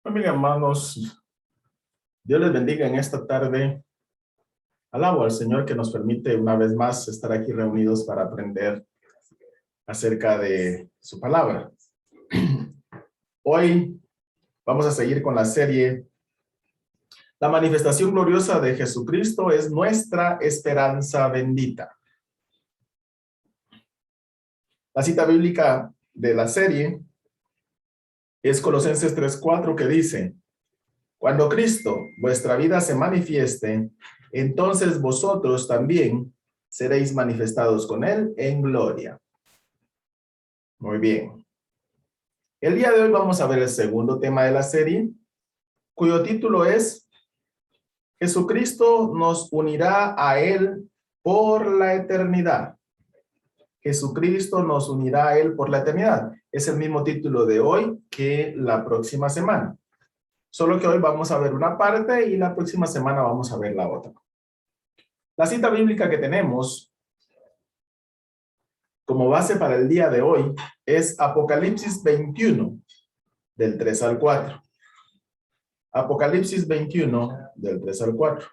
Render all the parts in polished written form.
Amén, hermanos, Dios les bendiga en esta tarde. Alabo al Señor que nos permite una vez más estar aquí reunidos para aprender acerca de su palabra. Hoy vamos a seguir con la serie La manifestación gloriosa de Jesucristo es nuestra esperanza bendita. La cita bíblica de la serie es Colosenses 3:4, que dice: cuando Cristo, vuestra vida, se manifieste, entonces vosotros también seréis manifestados con Él en gloria. Muy bien. El día de hoy vamos a ver el segundo tema de la serie, cuyo título es Jesucristo nos unirá a Él por la eternidad. Jesucristo nos unirá a Él por la eternidad. Es el mismo título de hoy que la próxima semana. Solo que hoy vamos a ver una parte y la próxima semana vamos a ver la otra. La cita bíblica que tenemos como base para el día de hoy es Apocalipsis 21, del 3 al 4. Apocalipsis 21, del 3 al 4.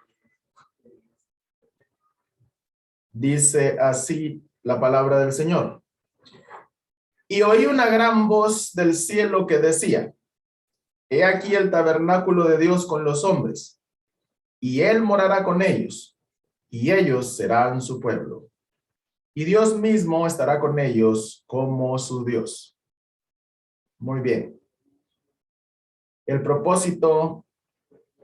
Dice así la palabra del Señor. Y oí una gran voz del cielo que decía: He aquí el tabernáculo de Dios con los hombres, y Él morará con ellos, y ellos serán su pueblo. Y Dios mismo estará con ellos como su Dios. Muy bien. El propósito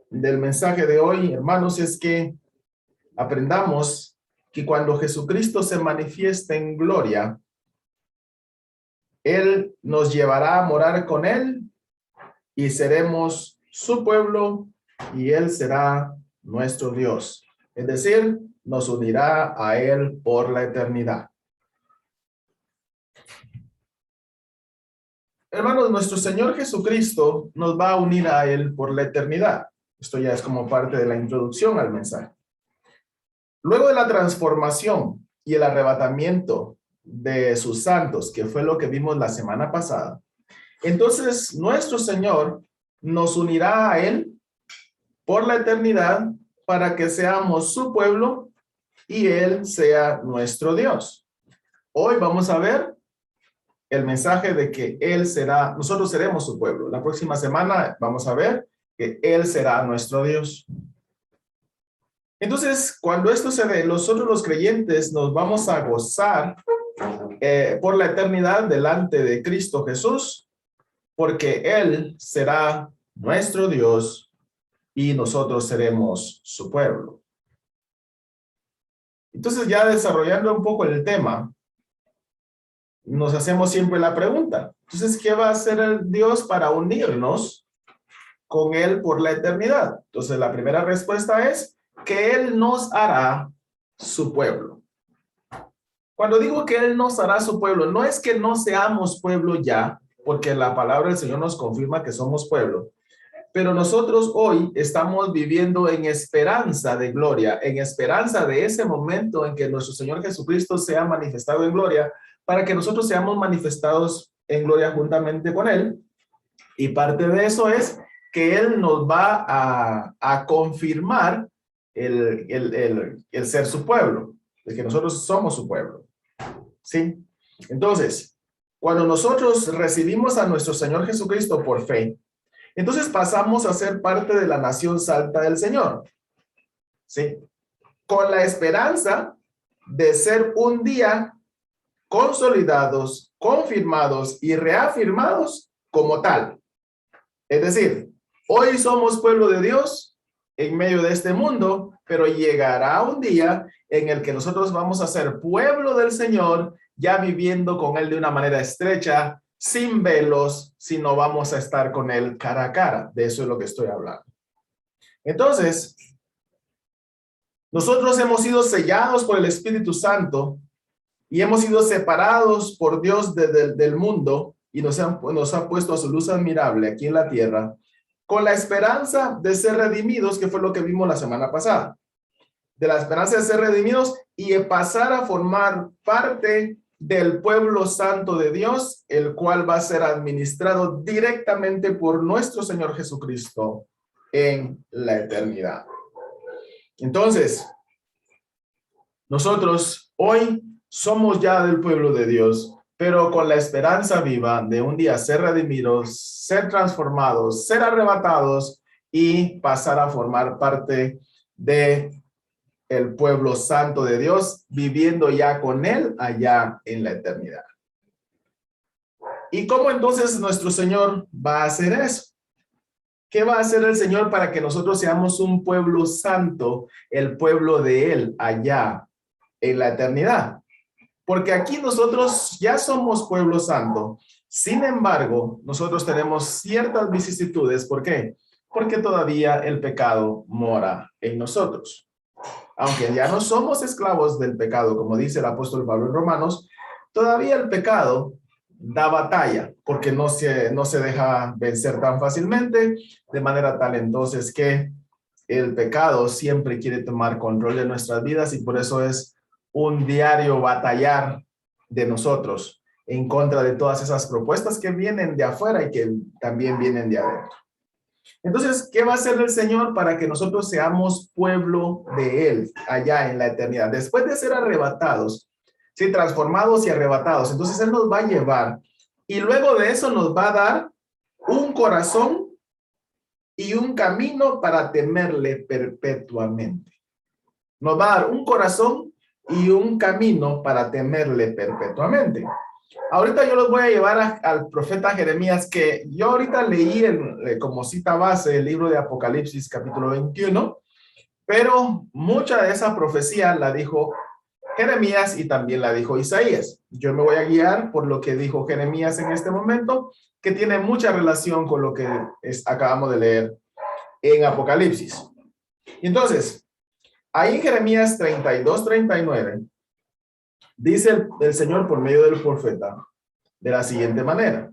del mensaje de hoy, hermanos, es que aprendamos que cuando Jesucristo se manifieste en gloria, Él nos llevará a morar con Él y seremos su pueblo y Él será nuestro Dios. Es decir, nos unirá a Él por la eternidad. Hermanos, nuestro Señor Jesucristo nos va a unir a Él por la eternidad. Esto ya es como parte de la introducción al mensaje. Luego de la transformación y el arrebatamiento de sus santos, que fue lo que vimos la semana pasada, entonces nuestro Señor nos unirá a Él por la eternidad para que seamos su pueblo y Él sea nuestro Dios. Hoy vamos a ver el mensaje de que nosotros seremos su pueblo. La próxima semana vamos a ver que Él será nuestro Dios. Entonces, cuando esto se dé, nosotros los creyentes nos vamos a gozar por la eternidad delante de Cristo Jesús, porque Él será nuestro Dios y nosotros seremos su pueblo. Entonces, ya desarrollando un poco el tema, nos hacemos siempre la pregunta, entonces, ¿qué va a hacer el Dios para unirnos con Él por la eternidad? Entonces, la primera respuesta es que Él nos hará su pueblo. Cuando digo que Él nos hará su pueblo, no es que no seamos pueblo ya, porque la palabra del Señor nos confirma que somos pueblo, pero nosotros hoy estamos viviendo en esperanza de gloria, en esperanza de ese momento en que nuestro Señor Jesucristo sea manifestado en gloria, para que nosotros seamos manifestados en gloria juntamente con Él. Y parte de eso es que Él nos va a confirmar el ser su pueblo, de que nosotros somos su pueblo. ¿Sí? Entonces, cuando nosotros recibimos a nuestro Señor Jesucristo por fe, entonces pasamos a ser parte de la nación santa del Señor. ¿Sí? Con la esperanza de ser un día consolidados, confirmados y reafirmados como tal. Es decir, hoy somos pueblo de Dios en medio de este mundo, pero llegará un día en el que nosotros vamos a ser pueblo del Señor, ya viviendo con Él de una manera estrecha, sin velos, sino vamos a estar con Él cara a cara. De eso es lo que estoy hablando. Entonces, nosotros hemos sido sellados por el Espíritu Santo y hemos sido separados por Dios del mundo y nos ha puesto a su luz admirable aquí en la tierra, con la esperanza de ser redimidos, que fue lo que vimos la semana pasada. De la esperanza de ser redimidos y de pasar a formar parte del pueblo santo de Dios, el cual va a ser administrado directamente por nuestro Señor Jesucristo en la eternidad. Entonces, nosotros hoy somos ya del pueblo de Dios, pero con la esperanza viva de un día ser redimidos, ser transformados, ser arrebatados y pasar a formar parte de el pueblo santo de Dios, viviendo ya con él allá en la eternidad. ¿Y cómo entonces nuestro Señor va a hacer eso? ¿Qué va a hacer el Señor para que nosotros seamos un pueblo santo, el pueblo de él allá en la eternidad? Porque aquí nosotros ya somos pueblo santo. Sin embargo, nosotros tenemos ciertas vicisitudes. ¿Por qué? Porque todavía el pecado mora en nosotros. Aunque ya no somos esclavos del pecado, como dice el apóstol Pablo en Romanos, todavía el pecado da batalla, porque no se deja vencer tan fácilmente, de manera tal entonces que el pecado siempre quiere tomar control de nuestras vidas y por eso es un diario batallar de nosotros en contra de todas esas propuestas que vienen de afuera y que también vienen de adentro. Entonces, ¿qué va a hacer el Señor para que nosotros seamos pueblo de Él allá en la eternidad? Después de ser arrebatados, sí, transformados y arrebatados, entonces Él nos va a llevar y luego de eso nos va a dar un corazón y un camino para temerle perpetuamente. Nos va a dar un corazón y un camino para temerle perpetuamente. Ahorita yo los voy a llevar al profeta Jeremías, que yo ahorita leí como cita base el libro de Apocalipsis capítulo 21, pero mucha de esa profecía la dijo Jeremías y también la dijo Isaías. Yo me voy a guiar por lo que dijo Jeremías en este momento, que tiene mucha relación con lo que acabamos de leer en Apocalipsis. Entonces, ahí en Jeremías 32-39, dice el Señor por medio del profeta de la siguiente manera.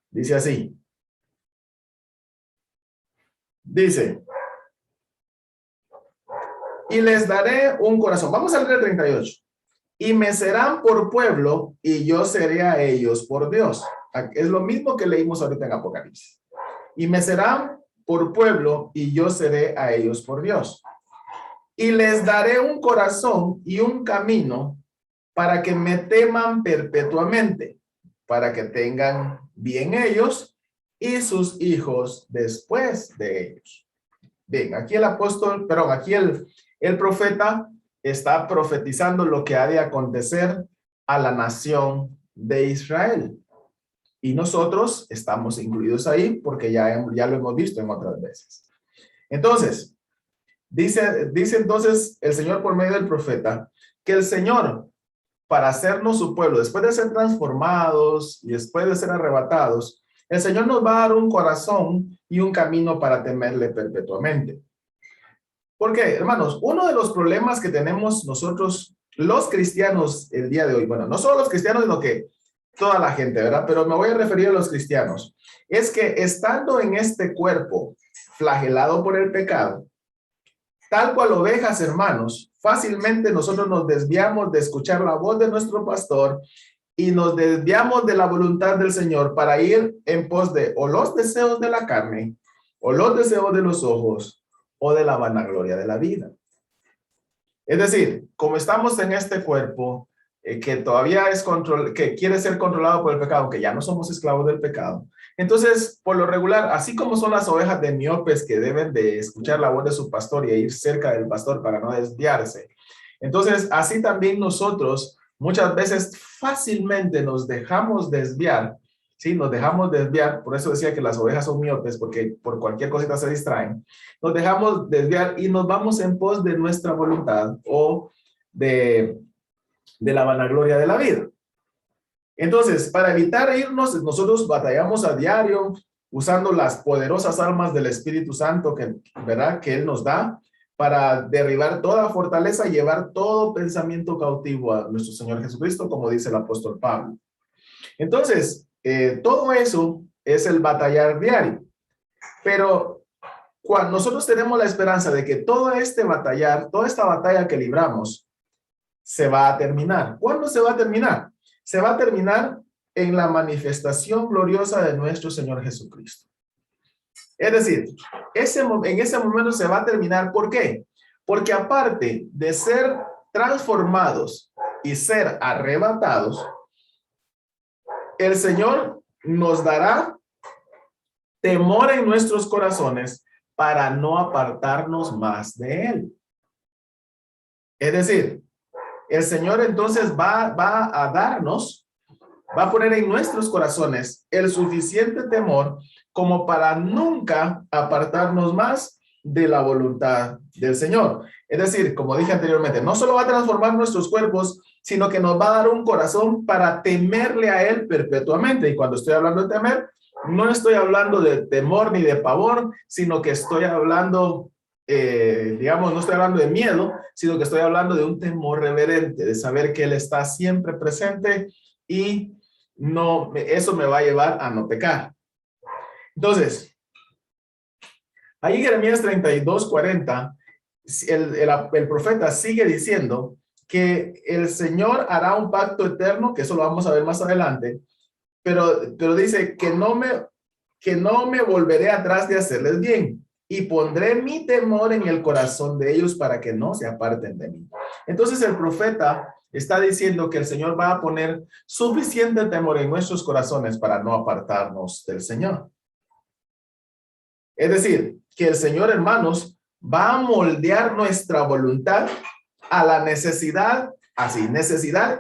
Dice así. Dice, y les daré un corazón. Vamos a leer el 38. Y me serán por pueblo y yo seré a ellos por Dios. Es lo mismo que leímos ahorita en Apocalipsis. Y me serán por pueblo y yo seré a ellos por Dios. Y les daré un corazón y un camino para que me teman perpetuamente, para que tengan bien ellos y sus hijos después de ellos. Bien, aquí aquí el profeta está profetizando lo que ha de acontecer a la nación de Israel. Y nosotros estamos incluidos ahí porque ya lo hemos visto en otras veces. Entonces, dice entonces el Señor por medio del profeta que el Señor, para hacernos su pueblo, después de ser transformados y después de ser arrebatados, el Señor nos va a dar un corazón y un camino para temerle perpetuamente. Porque, hermanos, uno de los problemas que tenemos nosotros, los cristianos, el día de hoy, bueno, no solo los cristianos, sino que toda la gente, ¿verdad? Pero me voy a referir a los cristianos. Es que estando en este cuerpo flagelado por el pecado, tal cual ovejas, hermanos, fácilmente nosotros nos desviamos de escuchar la voz de nuestro pastor y nos desviamos de la voluntad del Señor para ir en pos de o los deseos de la carne, o los deseos de los ojos, o de la vanagloria de la vida. Es decir, como estamos en este cuerpo que todavía que quiere ser controlado por el pecado, que ya no somos esclavos del pecado, entonces, por lo regular, así como son las ovejas de miopes que deben de escuchar la voz de su pastor y ir cerca del pastor para no desviarse, entonces, así también nosotros muchas veces fácilmente nos dejamos desviar, ¿sí? Nos dejamos desviar, por eso decía que las ovejas son miopes, porque por cualquier cosita se distraen. Nos dejamos desviar y nos vamos en pos de nuestra voluntad o de la vanagloria de la vida. Entonces, para evitar irnos, nosotros batallamos a diario usando las poderosas armas del Espíritu Santo ¿verdad? Que Él nos da para derribar toda fortaleza y llevar todo pensamiento cautivo a nuestro Señor Jesucristo, como dice el apóstol Pablo. Entonces, todo eso es el batallar diario. Pero cuando nosotros tenemos la esperanza de que toda esta batalla que libramos, se va a terminar. ¿Cuándo se va a terminar? se va a terminar en la manifestación gloriosa de nuestro Señor Jesucristo. Es decir, en ese momento se va a terminar. ¿Por qué? Porque aparte de ser transformados y ser arrebatados, el Señor nos dará temor en nuestros corazones para no apartarnos más de Él. Es decir, el Señor entonces va a darnos, va a poner en nuestros corazones el suficiente temor como para nunca apartarnos más de la voluntad del Señor. Es decir, como dije anteriormente, no solo va a transformar nuestros cuerpos, sino que nos va a dar un corazón para temerle a Él perpetuamente. Y cuando estoy hablando de temer, no estoy hablando de temor ni de pavor, sino que estoy hablando, digamos, no estoy hablando de miedo, sino que estoy hablando de un temor reverente, de saber que Él está siempre presente y eso me va a llevar a no pecar. Entonces, ahí en Jeremías 32:40, el profeta sigue diciendo que el Señor hará un pacto eterno, que eso lo vamos a ver más adelante, pero dice que no me volveré atrás de hacerles bien y pondré mi temor en el corazón de ellos para que no se aparten de mí. Entonces el profeta está diciendo que el Señor va a poner suficiente temor en nuestros corazones para no apartarnos del Señor. Es decir, que el Señor, hermanos, va a moldear nuestra voluntad a la necesidad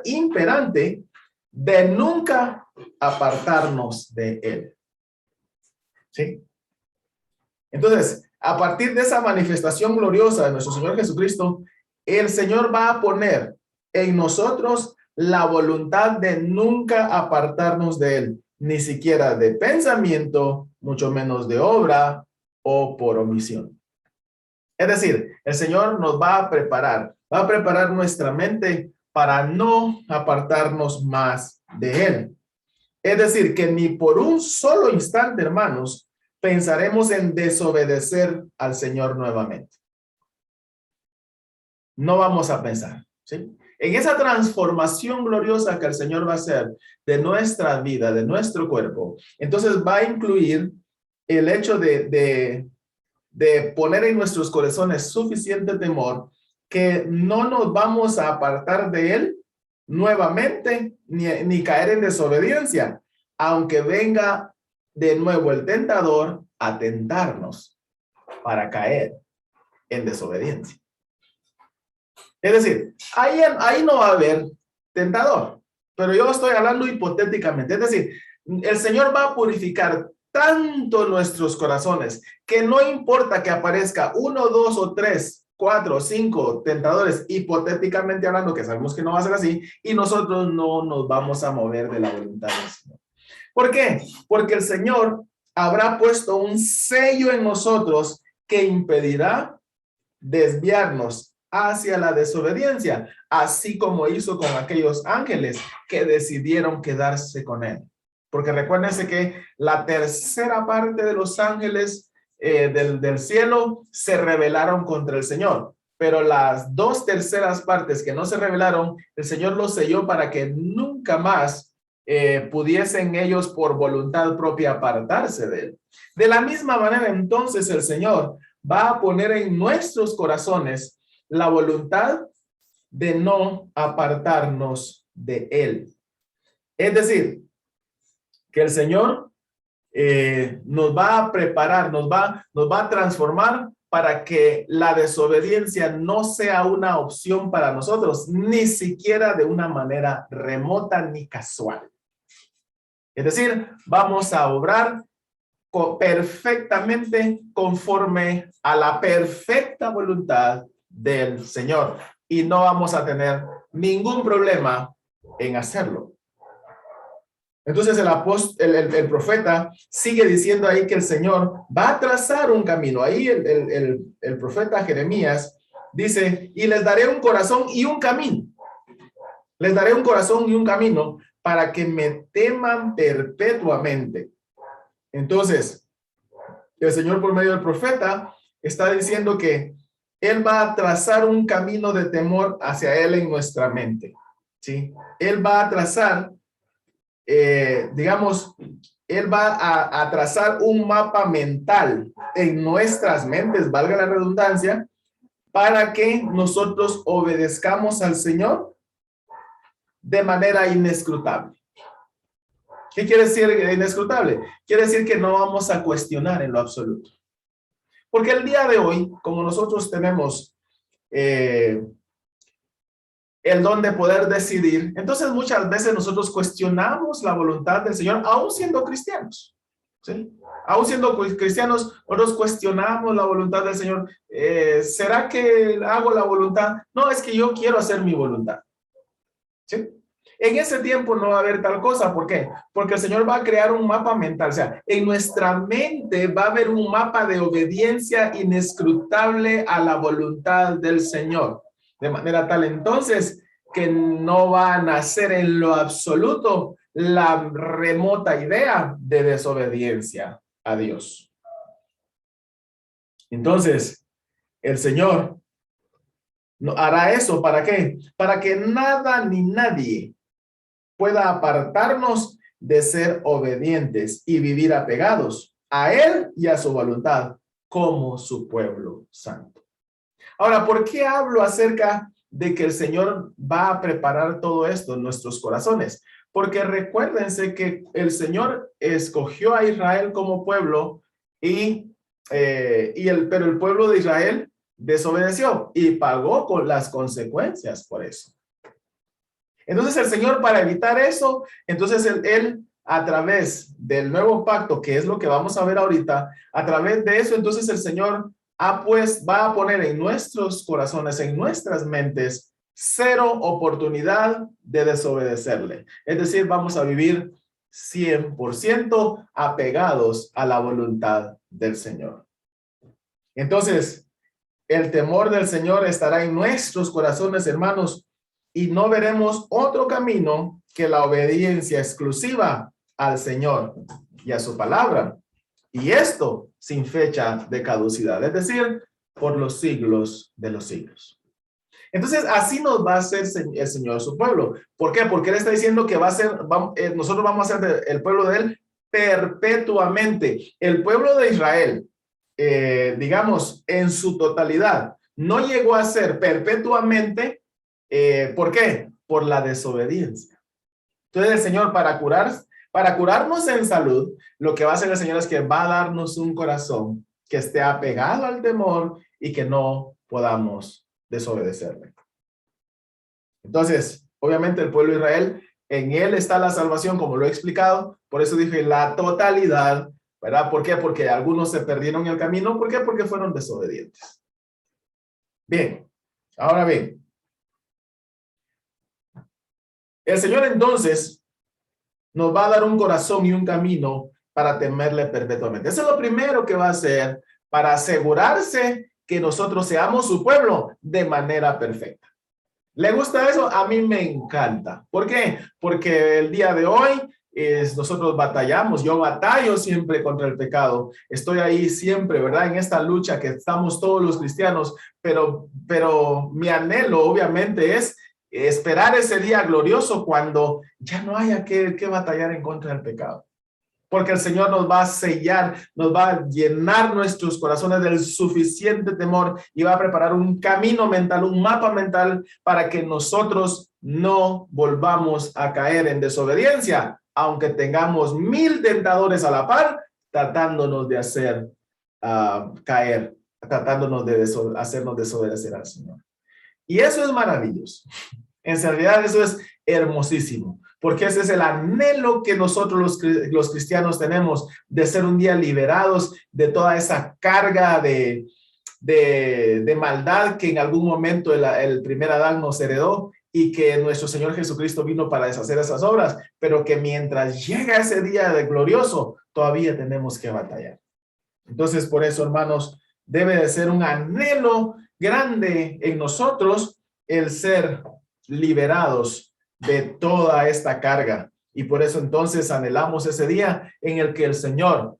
imperante de nunca apartarnos de Él. ¿Sí? Entonces, a partir de esa manifestación gloriosa de nuestro Señor Jesucristo, el Señor va a poner en nosotros la voluntad de nunca apartarnos de Él, ni siquiera de pensamiento, mucho menos de obra o por omisión. Es decir, el Señor nos va a preparar nuestra mente para no apartarnos más de Él. Es decir, que ni por un solo instante, hermanos, pensaremos en desobedecer al Señor nuevamente. No vamos a pensar, ¿sí? En esa transformación gloriosa que el Señor va a hacer de nuestra vida, de nuestro cuerpo, entonces va a incluir el hecho de poner en nuestros corazones suficiente temor que no nos vamos a apartar de Él nuevamente ni caer en desobediencia, aunque venga de nuevo el tentador a tentarnos para caer en desobediencia. Es decir, ahí no va a haber tentador, pero yo estoy hablando hipotéticamente. Es decir, el Señor va a purificar tanto nuestros corazones que no importa que aparezca 1, 2 o 3, 4 o 5 tentadores, hipotéticamente hablando, que sabemos que no va a ser así, y nosotros no nos vamos a mover de la voluntad del Señor. ¿Por qué? Porque el Señor habrá puesto un sello en nosotros que impedirá desviarnos hacia la desobediencia, así como hizo con aquellos ángeles que decidieron quedarse con Él. Porque recuérdense que la tercera parte de los ángeles del cielo se rebelaron contra el Señor, pero las 2 terceras partes que no se rebelaron, el Señor los selló para que nunca más pudiesen ellos por voluntad propia apartarse de Él. De la misma manera, entonces, el Señor va a poner en nuestros corazones la voluntad de no apartarnos de Él. Es decir, que el Señor nos va a preparar, nos va a transformar para que la desobediencia no sea una opción para nosotros, ni siquiera de una manera remota ni casual. Es decir, vamos a obrar perfectamente conforme a la perfecta voluntad del Señor y no vamos a tener ningún problema en hacerlo. Entonces el profeta sigue diciendo ahí que el Señor va a trazar un camino. Ahí el profeta Jeremías dice, y les daré un corazón y un camino. Les daré un corazón y un camino para que me teman perpetuamente. Entonces, el Señor por medio del profeta está diciendo que Él va a trazar un camino de temor hacia Él en nuestra mente. ¿sí? Él va a trazar, digamos, Él va a trazar un mapa mental en nuestras mentes, valga la redundancia, para que nosotros obedezcamos al Señor de manera inescrutable. ¿Qué quiere decir inescrutable? Quiere decir que no vamos a cuestionar en lo absoluto. Porque el día de hoy, como nosotros tenemos el don de poder decidir, entonces muchas veces nosotros cuestionamos la voluntad del Señor, aún siendo cristianos, ¿sí? Aún siendo cristianos, nosotros cuestionamos la voluntad del Señor. ¿Será que hago la voluntad? No, es que yo quiero hacer mi voluntad, ¿sí? En ese tiempo no va a haber tal cosa. ¿Por qué? Porque el Señor va a crear un mapa mental. O sea, en nuestra mente va a haber un mapa de obediencia inescrutable a la voluntad del Señor. De manera tal entonces que no va a nacer en lo absoluto la remota idea de desobediencia a Dios. Entonces, el Señor hará eso. ¿Para qué? Para que nada ni nadie pueda apartarnos de ser obedientes y vivir apegados a Él y a su voluntad como su pueblo santo. Ahora, ¿por qué hablo acerca de que el Señor va a preparar todo esto en nuestros corazones? Porque recuérdense que el Señor escogió a Israel como pueblo pero el pueblo de Israel desobedeció y pagó con las consecuencias por eso. Entonces el Señor, para evitar eso, entonces él a través del nuevo pacto, que es lo que vamos a ver ahorita, a través de eso, entonces el Señor va a poner en nuestros corazones, en nuestras mentes, cero oportunidad de desobedecerle. Es decir, vamos a vivir 100% apegados a la voluntad del Señor. Entonces, el temor del Señor estará en nuestros corazones, hermanos, y no veremos otro camino que la obediencia exclusiva al Señor y a su palabra. Y esto sin fecha de caducidad, es decir, por los siglos de los siglos. Entonces, así nos va a hacer el Señor su pueblo. ¿Por qué? Porque Él está diciendo que nosotros vamos a ser el pueblo de Él perpetuamente. El pueblo de Israel, digamos, en su totalidad, no llegó a ser perpetuamente. ¿Por qué? Por la desobediencia. Entonces el Señor para curarnos en salud, lo que va a hacer el Señor es que va a darnos un corazón que esté apegado al temor y que no podamos desobedecerle. Entonces, obviamente el pueblo de Israel, en él está la salvación, como lo he explicado, por eso dije la totalidad, ¿verdad? ¿Por qué? Porque algunos se perdieron el camino. ¿Por qué? Porque fueron desobedientes. Bien, ahora bien. El Señor entonces nos va a dar un corazón y un camino para temerle perpetuamente. Eso es lo primero que va a hacer para asegurarse que nosotros seamos su pueblo de manera perfecta. ¿Le gusta eso? A mí me encanta. ¿Por qué? Porque el día de hoy nosotros batallamos. Yo batallo siempre contra el pecado. Estoy ahí siempre, ¿verdad? En esta lucha que estamos todos los cristianos, pero mi anhelo obviamente es esperar ese día glorioso cuando ya no haya que batallar en contra del pecado. Porque el Señor nos va a sellar, nos va a llenar nuestros corazones del suficiente temor y va a preparar un camino mental, un mapa mental para que nosotros no volvamos a caer en desobediencia, aunque tengamos 1000 tentadores a la par, tratándonos de hacer caer, tratándonos de hacernos desobedecer al Señor. Y eso es maravilloso. En realidad eso es hermosísimo, porque ese es el anhelo que nosotros los cristianos tenemos de ser un día liberados de toda esa carga de maldad que en algún momento el primer Adán nos heredó y que nuestro Señor Jesucristo vino para deshacer esas obras, pero que mientras llega ese día de glorioso, todavía tenemos que batallar. Entonces, por eso, hermanos, debe de ser un anhelo grande en nosotros el ser liberados de toda esta carga. Y por eso entonces anhelamos ese día en el que el Señor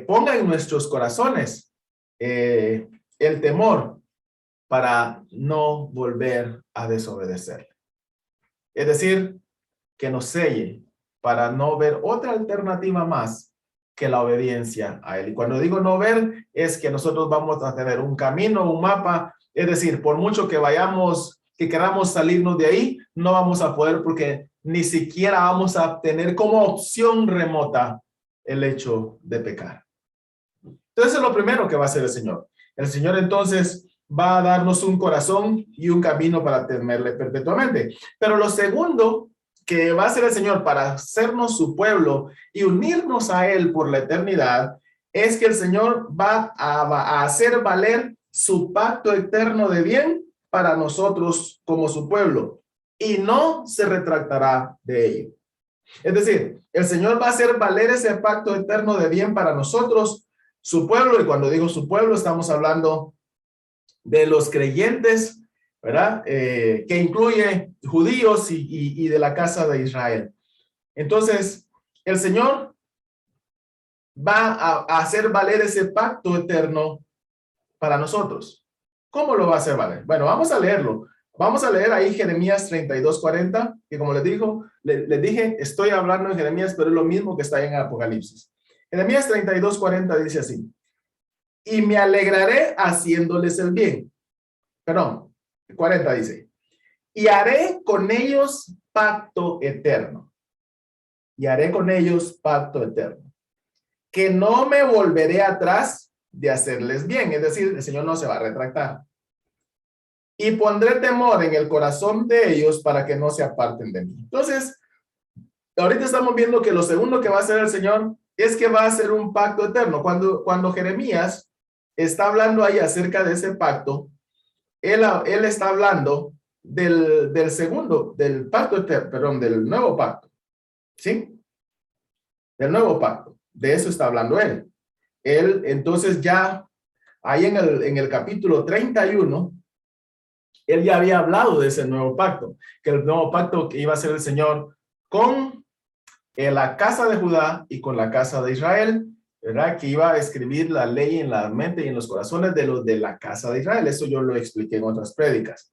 ponga en nuestros corazones el temor para no volver a desobedecer. Es decir, que nos selle para no ver otra alternativa más que la obediencia a Él. Y cuando digo no ver, es que nosotros vamos a tener un camino, un mapa, es decir, por mucho que vayamos, que queramos salirnos de ahí, no vamos a poder porque ni siquiera vamos a tener como opción remota el hecho de pecar. Entonces, es lo primero que va a hacer el Señor. El Señor entonces va a darnos un corazón y un camino para temerle perpetuamente. Pero lo segundo que va a hacer el Señor para hacernos su pueblo y unirnos a Él por la eternidad es que el Señor va a hacer valer su pacto eterno de bien para nosotros como su pueblo y no se retractará de ello. Es decir, el Señor va a hacer valer ese pacto eterno de bien para nosotros, su pueblo, y cuando digo su pueblo estamos hablando de los creyentes, ¿verdad? Que incluye judíos y de la casa de Israel. Entonces, el Señor va a hacer valer ese pacto eterno para nosotros. ¿Cómo lo va a hacer valer? Bueno, vamos a leerlo. Vamos a leer ahí Jeremías 32:40, que como les dije, estoy hablando en Jeremías, pero es lo mismo que está en Apocalipsis. Jeremías 32:40 dice así: y me alegraré haciéndoles el bien. Perdón, 40 dice: y haré con ellos pacto eterno. Y haré con ellos pacto eterno. Que no me volveré atrás de hacerles bien. Es decir, el Señor no se va a retractar. Y pondré temor en el corazón de ellos para que no se aparten de mí. Entonces, ahorita estamos viendo que lo segundo que va a hacer el Señor es que va a hacer un pacto eterno. Cuando Jeremías está hablando ahí acerca de ese pacto, él está hablando del segundo, del pacto eterno, perdón, del nuevo pacto. ¿Sí? Del nuevo pacto. De eso está hablando él. Él, entonces ya, ahí en el capítulo 31, él ya había hablado de ese nuevo pacto, que el nuevo pacto que iba a ser el Señor con la casa de Judá y con la casa de Israel, ¿verdad? Que iba a escribir la ley en la mente y en los corazones de los de la casa de Israel. Eso yo lo expliqué en otras prédicas.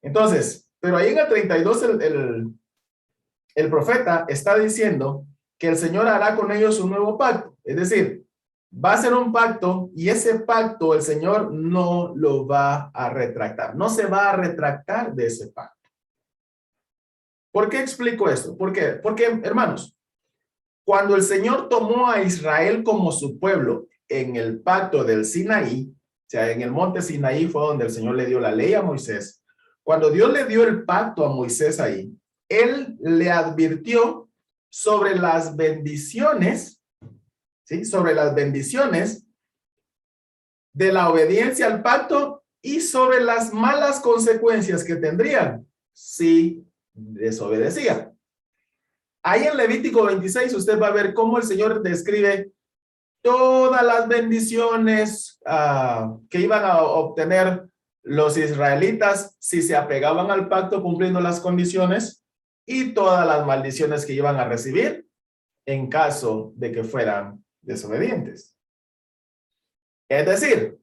Entonces, pero ahí en el 32 el profeta está diciendo que el Señor hará con ellos un nuevo pacto. Es decir, va a ser un pacto y ese pacto el Señor no lo va a retractar. No se va a retractar de ese pacto. ¿Por qué explico esto? ¿Por qué? Porque, hermanos, cuando el Señor tomó a Israel como su pueblo en el pacto del Sinaí, o sea, en el monte Sinaí fue donde el Señor le dio la ley a Moisés. Cuando Dios le dio el pacto a Moisés ahí, Él le advirtió sobre las bendiciones, ¿sí? Sobre las bendiciones de la obediencia al pacto y sobre las malas consecuencias que tendrían si desobedecían. Ahí en Levítico 26 usted va a ver cómo el Señor describe todas las bendiciones que iban a obtener los israelitas si se apegaban al pacto cumpliendo las condiciones y todas las maldiciones que iban a recibir en caso de que fueran desobedientes. Es decir,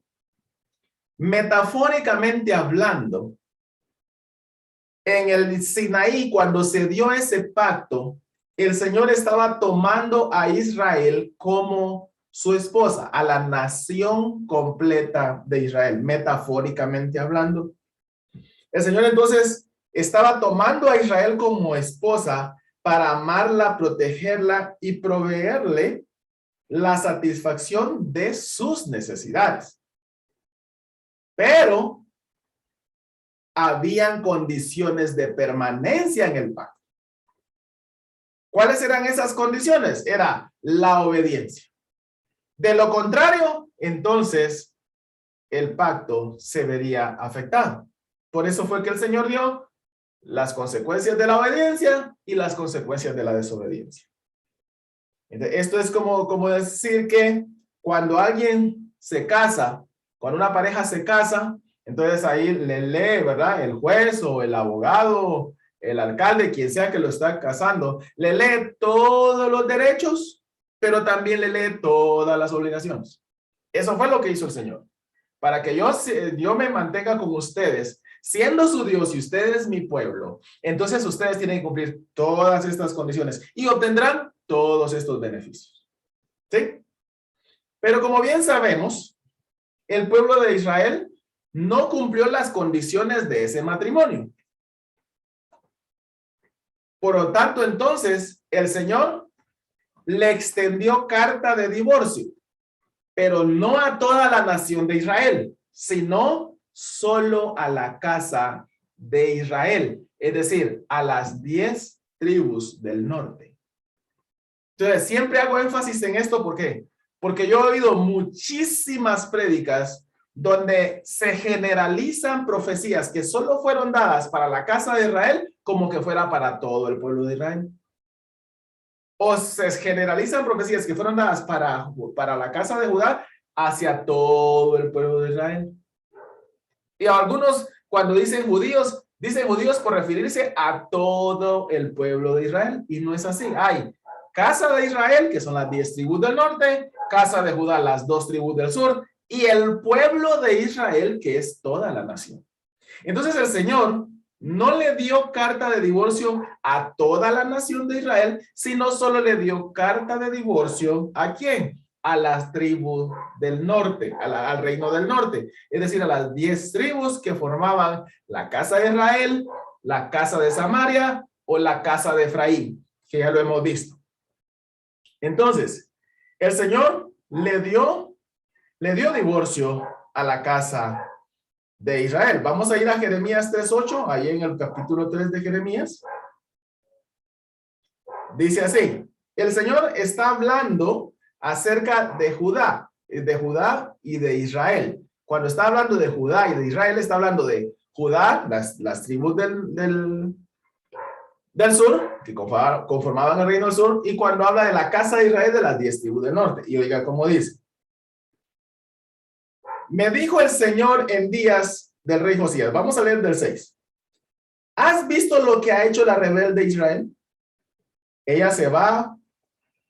metafóricamente hablando, en el Sinaí, cuando se dio ese pacto, el Señor estaba tomando a Israel como su esposa, a la nación completa de Israel, metafóricamente hablando. El Señor entonces estaba tomando a Israel como esposa para amarla, protegerla y proveerle la satisfacción de sus necesidades. Pero habían condiciones de permanencia en el pacto. ¿Cuáles eran esas condiciones? Era la obediencia. De lo contrario, entonces, el pacto se vería afectado. Por eso fue que el Señor dio las consecuencias de la obediencia y las consecuencias de la desobediencia. Entonces, esto es como decir que cuando alguien se casa, cuando una pareja se casa, entonces ahí le lee, ¿verdad? El juez o el abogado, el alcalde, quien sea que lo está casando, le lee todos los derechos, pero también le lee todas las obligaciones. Eso fue lo que hizo el Señor. Para que yo me mantenga con ustedes, siendo su Dios y ustedes mi pueblo, entonces ustedes tienen que cumplir todas estas condiciones y obtendrán todos estos beneficios. ¿Sí? Pero como bien sabemos, el pueblo de Israel no cumplió las condiciones de ese matrimonio. Por lo tanto, entonces, el Señor le extendió carta de divorcio, pero no a toda la nación de Israel, sino solo a la casa de Israel, es decir, a las 10 tribus del norte. Entonces, siempre hago énfasis en esto, ¿por qué? Porque yo he oído muchísimas prédicas donde se generalizan profecías que solo fueron dadas para la casa de Israel como que fuera para todo el pueblo de Israel. O se generalizan profecías que fueron dadas para la casa de Judá hacia todo el pueblo de Israel. Y algunos, cuando dicen judíos por referirse a todo el pueblo de Israel. Y no es así. Hay casa de Israel, que son las 10 tribus del norte, casa de Judá, las 2 tribus del sur, y el pueblo de Israel, que es toda la nación. Entonces el Señor no le dio carta de divorcio a toda la nación de Israel, sino solo le dio carta de divorcio ¿a quién? A las tribus del norte, al reino del norte, es decir, a las 10 tribus que formaban la casa de Israel, la casa de Samaria o la casa de Efraín, que ya lo hemos visto. Entonces, el Señor le dio divorcio a la casa de Israel. Vamos a ir a Jeremías 3:8, ahí en el capítulo 3 de Jeremías. Dice así, el Señor está hablando acerca de Judá y de Israel. Cuando está hablando de Judá y de Israel, está hablando de Judá, las tribus del sur, que conformaban el reino del sur, y cuando habla de la casa de Israel, de las 10 tribus del norte. Y oiga cómo dice. Me dijo el Señor en días del rey Josías. Vamos a leer del 6. ¿Has visto lo que ha hecho la rebelde Israel? Ella se va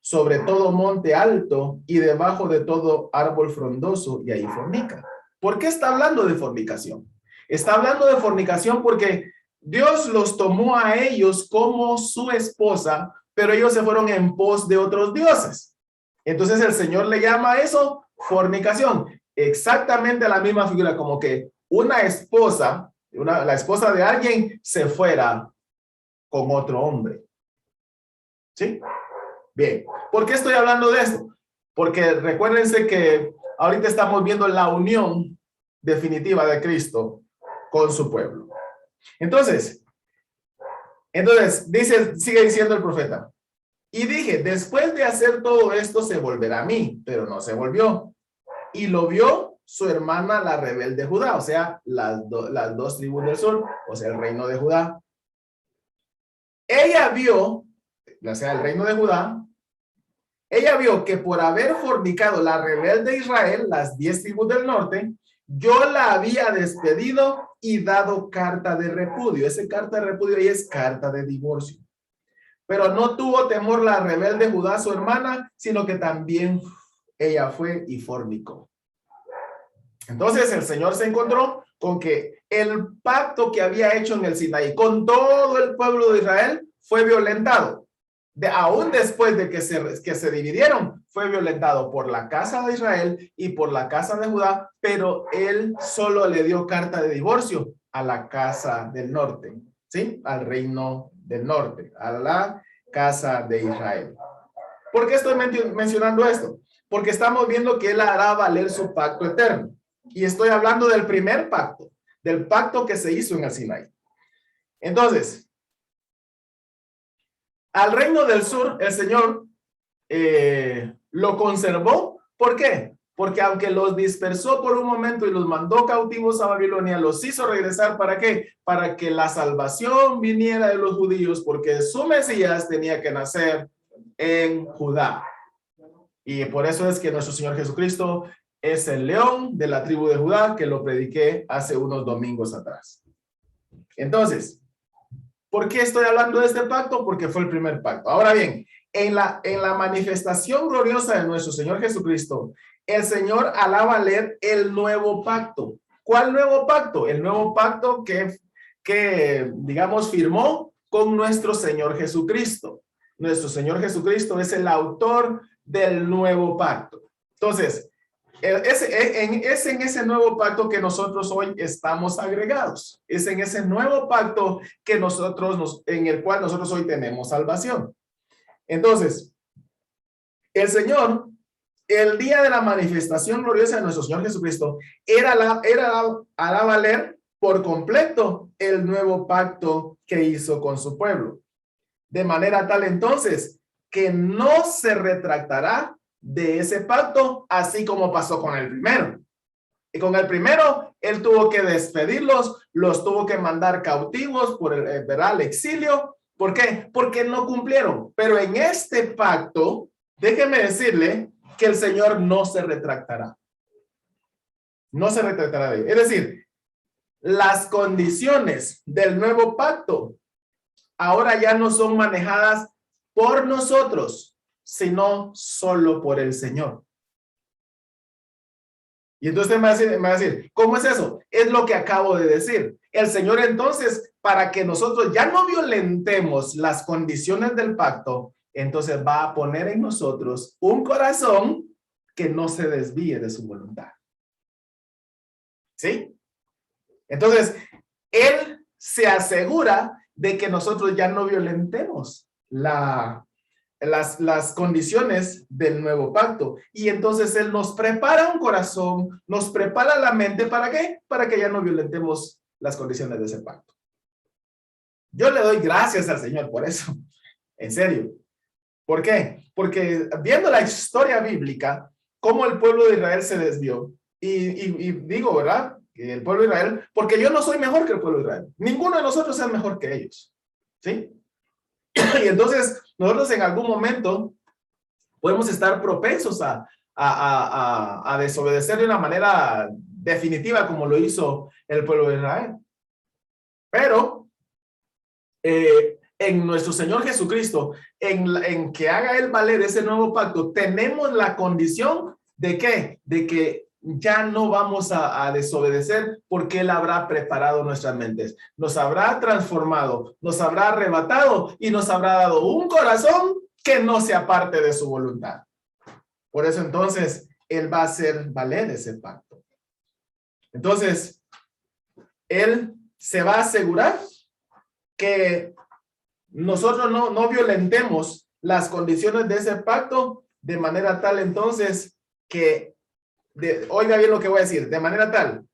sobre todo monte alto y debajo de todo árbol frondoso y ahí fornica. ¿Por qué está hablando de fornicación? Está hablando de fornicación porque Dios los tomó a ellos como su esposa, pero ellos se fueron en pos de otros dioses. Entonces el Señor le llama a eso fornicación. Exactamente la misma figura, como que una esposa, la esposa de alguien se fuera con otro hombre. ¿Sí? Bien. ¿Por qué estoy hablando de esto? Porque recuérdense que ahorita estamos viendo la unión definitiva de Cristo con su pueblo. Entonces sigue diciendo el profeta. Y dije, después de hacer todo esto se volverá a mí, pero no se volvió. Y lo vio su hermana, la rebelde Judá, o sea, las 2 tribus del sur, o sea, el reino de Judá. Ella vio, o sea, el reino de Judá, ella vio que por haber fornicado la rebelde Israel, las 10 tribus del norte, yo la había despedido y dado carta de repudio. Esa carta de repudio ahí es carta de divorcio. Pero no tuvo temor la rebelde Judá, su hermana, sino que también ella fue y fornicó. Entonces el Señor se encontró con que el pacto que había hecho en el Sinaí con todo el pueblo de Israel fue violentado. Aún después de que se dividieron, fue violentado por la casa de Israel y por la casa de Judá, pero él solo le dio carta de divorcio a la casa del norte, ¿sí? Al reino del norte, a la casa de Israel. ¿Por qué estoy mencionando esto? Porque estamos viendo que él hará valer su pacto eterno. Y estoy hablando del primer pacto, del pacto que se hizo en el Sinaí. Entonces, al reino del sur, el Señor lo conservó. ¿Por qué? Porque aunque los dispersó por un momento y los mandó cautivos a Babilonia, los hizo regresar. ¿Para qué? Para que la salvación viniera de los judíos, porque su Mesías tenía que nacer en Judá. Y por eso es que nuestro Señor Jesucristo es el león de la tribu de Judá, que lo prediqué hace unos domingos atrás. Entonces, ¿por qué estoy hablando de este pacto? Porque fue el primer pacto. Ahora bien, en la manifestación gloriosa de nuestro Señor Jesucristo, el Señor hará valer el nuevo pacto. ¿Cuál nuevo pacto? El nuevo pacto que digamos, firmó con nuestro Señor Jesucristo. Nuestro Señor Jesucristo es el autor del nuevo pacto. Entonces, es en ese nuevo pacto que nosotros hoy estamos agregados. Es en ese nuevo pacto que en el cual nosotros hoy tenemos salvación. Entonces, el Señor, el día de la manifestación gloriosa de nuestro Señor Jesucristo, hará valer por completo el nuevo pacto que hizo con su pueblo. De manera tal entonces que no se retractará de ese pacto, así como pasó con el primero. Y con el primero, él tuvo que despedirlos, los tuvo que mandar cautivos por el exilio. ¿Por qué? Porque no cumplieron. Pero en este pacto, déjeme decirle que el Señor no se retractará. No se retractará de él. Es decir, las condiciones del nuevo pacto ahora ya no son manejadas por nosotros, sino solo por el Señor. Y entonces me va a decir, ¿cómo es eso? Es lo que acabo de decir. El Señor entonces, para que nosotros ya no violentemos las condiciones del pacto, entonces va a poner en nosotros un corazón que no se desvíe de su voluntad. ¿Sí? Entonces, Él se asegura de que nosotros ya no violentemos las condiciones del nuevo pacto. Y entonces Él nos prepara un corazón, nos prepara la mente, ¿para qué? Para que ya no violentemos las condiciones de ese pacto. Yo le doy gracias al Señor por eso, en serio. ¿Por qué? Porque viendo la historia bíblica, cómo el pueblo de Israel se desvió, y digo, ¿verdad? El pueblo de Israel, porque yo no soy mejor que el pueblo de Israel. Ninguno de nosotros es mejor que ellos. ¿Sí? Y entonces, nosotros en algún momento podemos estar propensos a desobedecer de una manera definitiva como lo hizo el pueblo de Israel. Pero en nuestro Señor Jesucristo, en que haga Él valer ese nuevo pacto, tenemos la condición de ¿qué? De que ya no vamos a desobedecer porque Él habrá preparado nuestras mentes, nos habrá transformado, nos habrá arrebatado y nos habrá dado un corazón que no se aparte de su voluntad. Por eso entonces Él va a hacer valer ese pacto. Entonces, Él se va a asegurar que nosotros no violentemos las condiciones de ese pacto de manera tal entonces que, oiga bien lo que voy a decir, de manera tal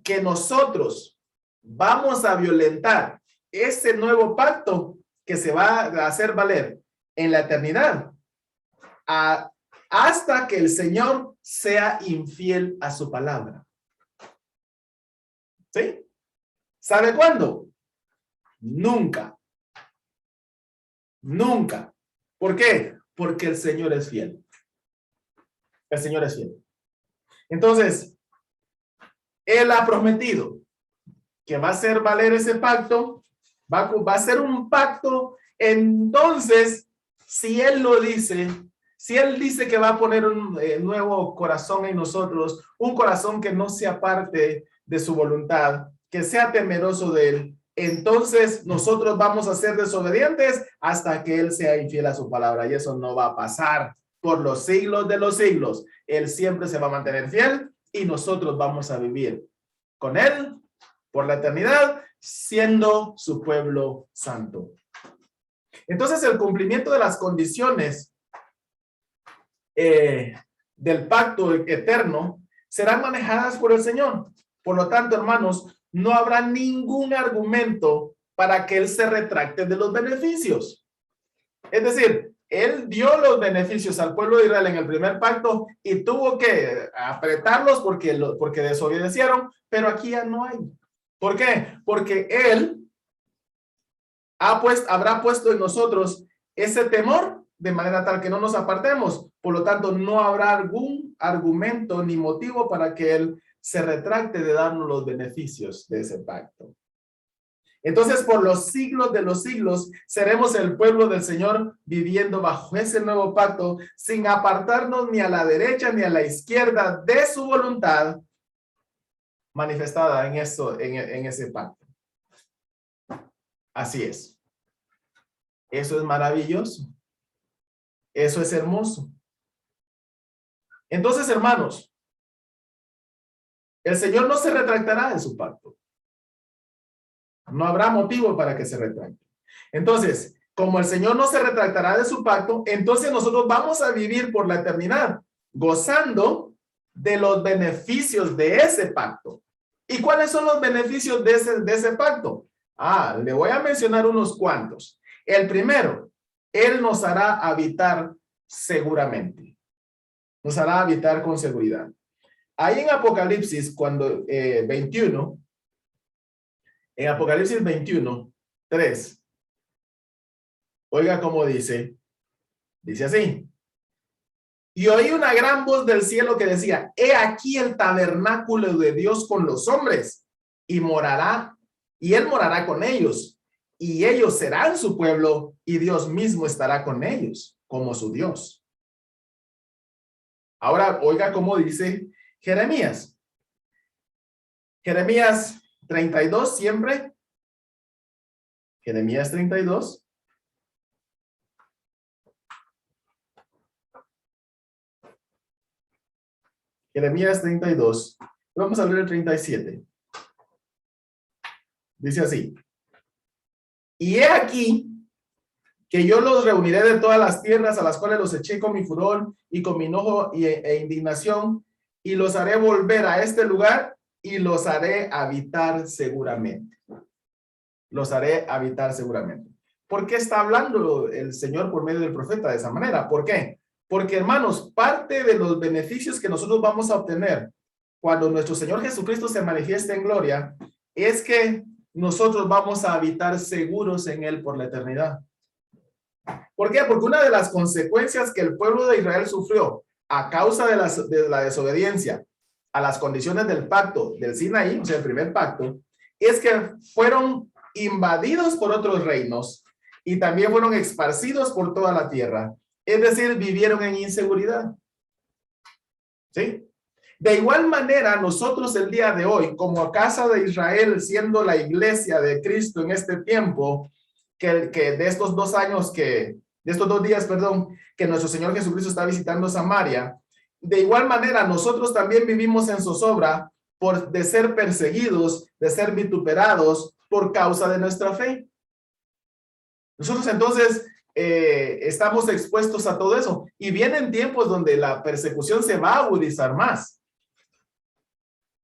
que nosotros vamos a violentar ese nuevo pacto que se va a hacer valer en la eternidad hasta que el Señor sea infiel a su palabra. ¿Sí? ¿Sabe cuándo? Nunca. Nunca. ¿Por qué? Porque el Señor es fiel. El Señor es fiel. Entonces, Él ha prometido que va a hacer valer ese pacto, va a ser un pacto. Entonces, si Él lo dice, si Él dice que va a poner un nuevo corazón en nosotros, un corazón que no se aparte de su voluntad, que sea temeroso de Él, entonces nosotros vamos a ser desobedientes hasta que Él sea infiel a su palabra. Y eso no va a pasar por los siglos de los siglos. Él siempre se va a mantener fiel y nosotros vamos a vivir con Él por la eternidad, siendo su pueblo santo. Entonces, el cumplimiento de las condiciones del pacto eterno serán manejadas por el Señor. Por lo tanto, hermanos, no habrá ningún argumento para que Él se retracte de los beneficios. Es decir, Él dio los beneficios al pueblo de Israel en el primer pacto y tuvo que apretarlos porque desobedecieron, pero aquí ya no hay. ¿Por qué? Porque Él habrá puesto en nosotros ese temor de manera tal que no nos apartemos. Por lo tanto, no habrá algún argumento ni motivo para que Él se retracte de darnos los beneficios de ese pacto. Entonces, por los siglos de los siglos, seremos el pueblo del Señor viviendo bajo ese nuevo pacto, sin apartarnos ni a la derecha ni a la izquierda de su voluntad, manifestada en eso, en ese pacto. Así es. Eso es maravilloso. Eso es hermoso. Entonces, hermanos, el Señor no se retractará de su pacto. No habrá motivo para que se retracte. Entonces, como el Señor no se retractará de su pacto, entonces nosotros vamos a vivir por la eternidad, gozando de los beneficios de ese pacto. ¿Y cuáles son los beneficios de ese pacto? Le voy a mencionar unos cuantos. El primero, Él nos hará habitar seguramente. Nos hará habitar con seguridad. Ahí en Apocalipsis, cuando 21, en Apocalipsis 21, 3, oiga cómo dice así. Y oí una gran voz del cielo que decía, he aquí el tabernáculo de Dios con los hombres, y Él morará con ellos, y ellos serán su pueblo, y Dios mismo estará con ellos, como su Dios. Ahora, oiga cómo dice Jeremías. Jeremías 32 siempre. Jeremías 32. Jeremías 32. Vamos a leer el 37. Dice así. Y he aquí que yo los reuniré de todas las tierras a las cuales los eché con mi furor y con mi enojo e indignación, y los haré volver a este lugar y los haré habitar seguramente. Los haré habitar seguramente. ¿Por qué está hablando el Señor por medio del profeta de esa manera? ¿Por qué? Porque, hermanos, parte de los beneficios que nosotros vamos a obtener cuando nuestro Señor Jesucristo se manifieste en gloria es que nosotros vamos a habitar seguros en Él por la eternidad. ¿Por qué? Porque una de las consecuencias que el pueblo de Israel sufrió a causa de la desobediencia a las condiciones del pacto del Sinaí, o sea, el primer pacto, es que fueron invadidos por otros reinos y también fueron esparcidos por toda la tierra. Es decir, vivieron en inseguridad. ¿Sí? De igual manera, nosotros el día de hoy, como casa de Israel, siendo la iglesia de Cristo en este tiempo, que de estos 2 años de estos 2 días, que nuestro Señor Jesucristo está visitando Samaria, de igual manera nosotros también vivimos en zozobra de ser perseguidos, de ser vituperados por causa de nuestra fe. Nosotros entonces estamos expuestos a todo eso, y vienen tiempos donde la persecución se va a agudizar más.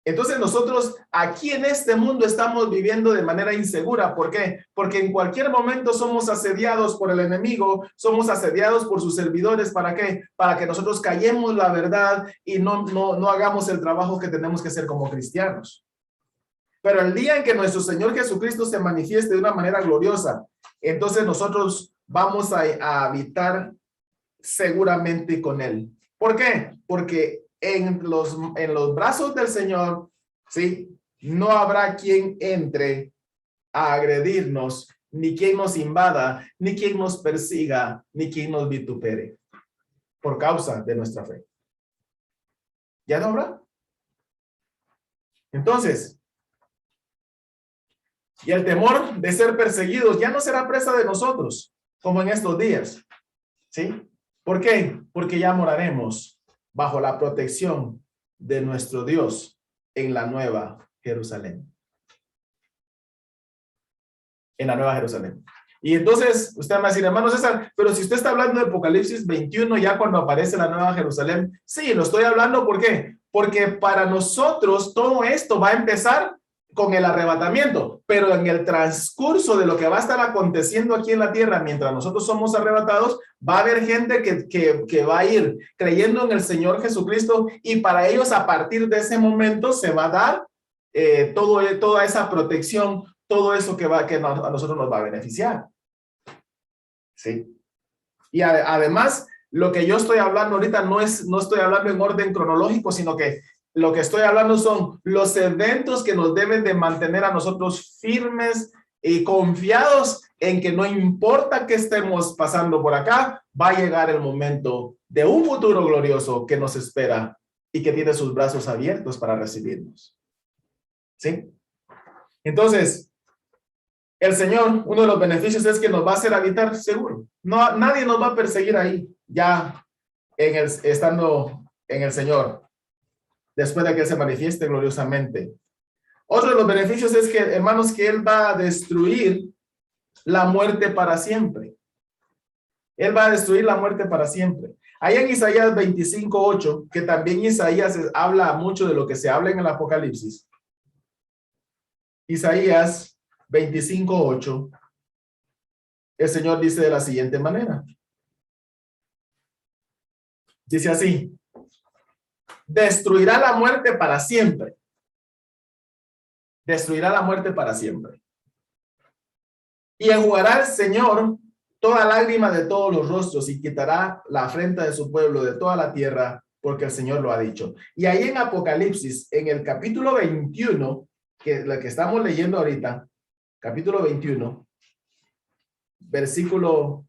Entonces nosotros aquí en este mundo estamos viviendo de manera insegura. ¿Por qué? Porque en cualquier momento somos asediados por el enemigo, somos asediados por sus servidores. ¿Para qué? Para que nosotros callemos la verdad y no hagamos el trabajo que tenemos que hacer como cristianos. Pero el día en que nuestro Señor Jesucristo se manifieste de una manera gloriosa, entonces nosotros vamos a habitar seguramente con Él. ¿Por qué? Porque en los brazos del Señor, ¿sí? No habrá quien entre a agredirnos, ni quien nos invada, ni quien nos persiga, ni quien nos vitupere por causa de nuestra fe. ¿Ya no habrá? Entonces, y el temor de ser perseguidos ya no será presa de nosotros, como en estos días, ¿sí? ¿Por qué? Porque ya moraremos bajo la protección de nuestro Dios en la Nueva Jerusalén. En la Nueva Jerusalén. Y entonces, usted me va a decir, hermano César, pero si usted está hablando de Apocalipsis 21, ya cuando aparece la Nueva Jerusalén, sí, lo estoy hablando, ¿por qué? Porque para nosotros todo esto va a empezar con el arrebatamiento, pero en el transcurso de lo que va a estar aconteciendo aquí en la tierra, mientras nosotros somos arrebatados, va a haber gente que va a ir creyendo en el Señor Jesucristo, y para ellos a partir de ese momento se va a dar toda esa protección, todo eso que a nosotros nos va a beneficiar. ¿Sí? Y además, lo que yo estoy hablando ahorita no estoy hablando en orden cronológico, sino que lo que estoy hablando son los eventos que nos deben de mantener a nosotros firmes y confiados en que no importa que estemos pasando por acá, va a llegar el momento de un futuro glorioso que nos espera y que tiene sus brazos abiertos para recibirnos. ¿Sí? Entonces, el Señor, uno de los beneficios es que nos va a hacer habitar seguro. No, nadie nos va a perseguir ahí, ya estando en el Señor, después de que Él se manifieste gloriosamente. Otro de los beneficios es que, hermanos, que Él va a destruir la muerte para siempre. Él va a destruir la muerte para siempre. Ahí en Isaías 25:8, que también Isaías habla mucho de lo que se habla en el Apocalipsis. Isaías 25:8, el Señor dice de la siguiente manera. Dice así: destruirá la muerte para siempre. Destruirá la muerte para siempre. Y enjugará el Señor toda lágrima de todos los rostros y quitará la afrenta de su pueblo de toda la tierra, porque el Señor lo ha dicho. Y ahí en Apocalipsis, en el capítulo 21, que la que estamos leyendo ahorita, capítulo 21, versículo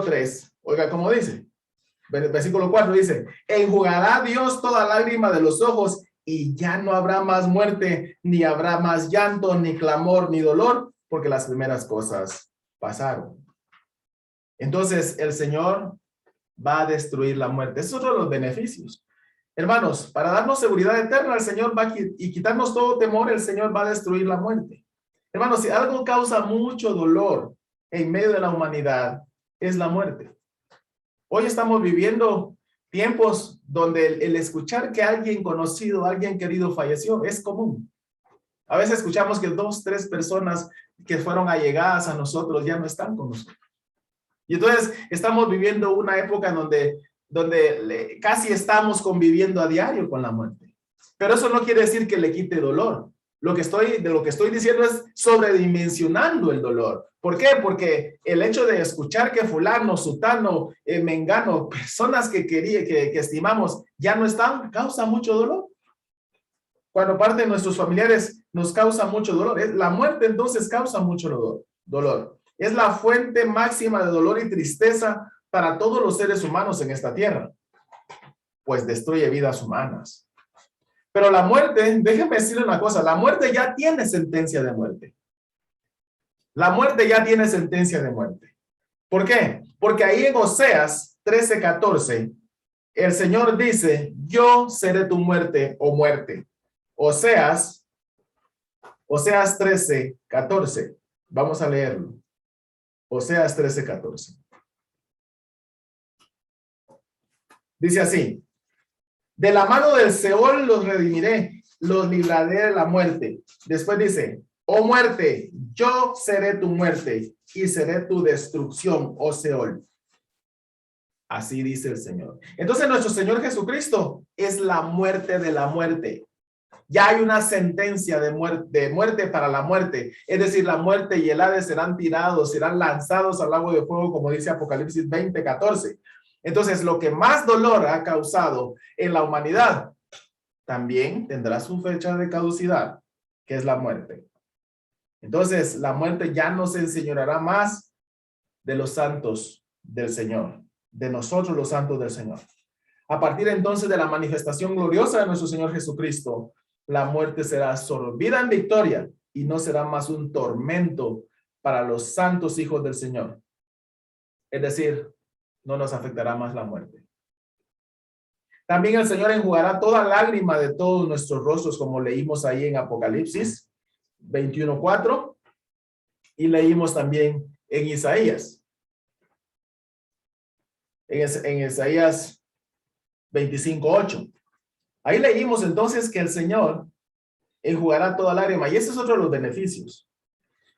3, oiga cómo dice, versículo 4 dice: enjugará Dios toda lágrima de los ojos y ya no habrá más muerte, ni habrá más llanto, ni clamor, ni dolor, porque las primeras cosas pasaron. Entonces el Señor va a destruir la muerte. Eso es otro de los beneficios. Hermanos, para darnos seguridad eterna, el Señor va y quitarnos todo temor, el Señor va a destruir la muerte. Hermanos, si algo causa mucho dolor en medio de la humanidad, es la muerte. Hoy estamos viviendo tiempos donde el escuchar que alguien conocido, alguien querido falleció, es común. A veces escuchamos que 2, 3 personas que fueron allegadas a nosotros ya no están con nosotros. Y entonces estamos viviendo una época donde casi estamos conviviendo a diario con la muerte. Pero eso no quiere decir que le quite dolor. De lo que estoy diciendo es sobredimensionando el dolor. ¿Por qué? Porque el hecho de escuchar que fulano, sutano, mengano, personas que estimamos ya no están, causa mucho dolor. Cuando parte de nuestros familiares nos causa mucho dolor. La muerte entonces causa mucho dolor. Es la fuente máxima de dolor y tristeza para todos los seres humanos en esta tierra, pues destruye vidas humanas. Pero la muerte, déjenme decirle una cosa, la muerte ya tiene sentencia de muerte. La muerte ya tiene sentencia de muerte. ¿Por qué? Porque ahí en Oseas 13:14, el Señor dice: yo seré tu muerte o muerte. Oseas 13:14. Vamos a leerlo. Oseas 13:14. Dice así: de la mano del Seol los redimiré, los libraré de la muerte. Después dice: oh muerte, yo seré tu muerte y seré tu destrucción, oh Seol. Así dice el Señor. Entonces nuestro Señor Jesucristo es la muerte de la muerte. Ya hay una sentencia de muerte para la muerte. Es decir, la muerte y el Hades serán tirados, serán lanzados al lago de fuego, como dice Apocalipsis 20:14. Entonces, lo que más dolor ha causado en la humanidad también tendrá su fecha de caducidad, que es la muerte. Entonces, la muerte ya no se enseñoreará más de los santos del Señor, de nosotros los santos del Señor. A partir entonces de la manifestación gloriosa de nuestro Señor Jesucristo, la muerte será absorbida en victoria y no será más un tormento para los santos hijos del Señor. Es decir, no nos afectará más la muerte. También el Señor enjugará toda lágrima de todos nuestros rostros, como leímos ahí en Apocalipsis 21:4 y leímos también en Isaías. En Isaías 25:8. Ahí leímos entonces que el Señor enjugará toda lágrima, y ese es otro de los beneficios.